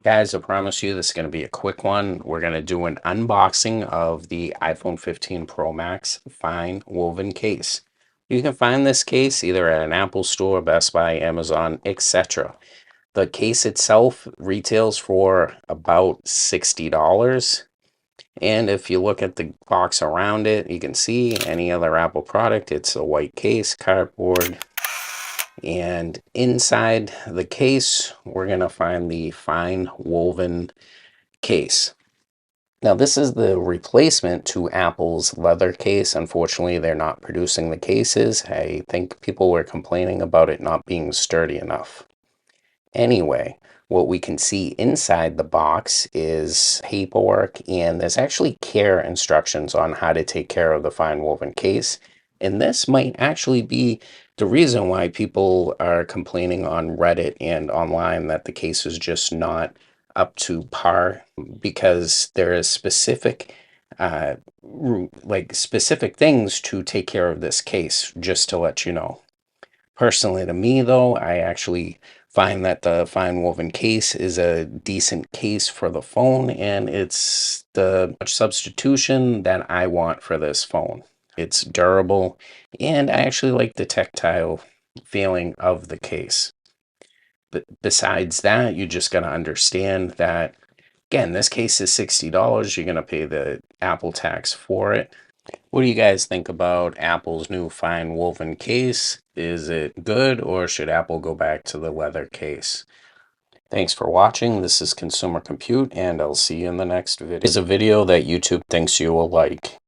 Guys, I promise you this is going to be a quick one. We're going to do an unboxing of the iPhone 15 Pro Max fine woven case. You can find this case either at an Apple store, Best Buy, Amazon, etc. The case itself retails for about $60. And if you look at the box around it, you can see any other Apple product. It's a white case, cardboard. And inside the case, we're going to find the fine woven case. Now, this is the replacement to Apple's leather case. Unfortunately, they're not producing the cases. I think people were complaining about it not being sturdy enough. Anyway, what we can see inside the box is paperwork, and there's actually care instructions on how to take care of the fine woven case. And this might actually be the reason why people are complaining on Reddit and online that the case is just not up to par, because there is specific specific things to take care of this case, just to let you know. Personally, to me though, I actually find that the fine woven case is a decent case for the phone, and it's the substitution that I want for this phone. It's durable, and I actually like the tactile feeling of the case. But besides that, you just gotta understand that, again, this case is $60. You're gonna pay the Apple tax for it. What do you guys think about Apple's new fine woven case? Is it good, or should Apple go back to the leather case? Thanks for watching. This is Consumer Compute, and I'll see you in the next video. It's a video that YouTube thinks you will like.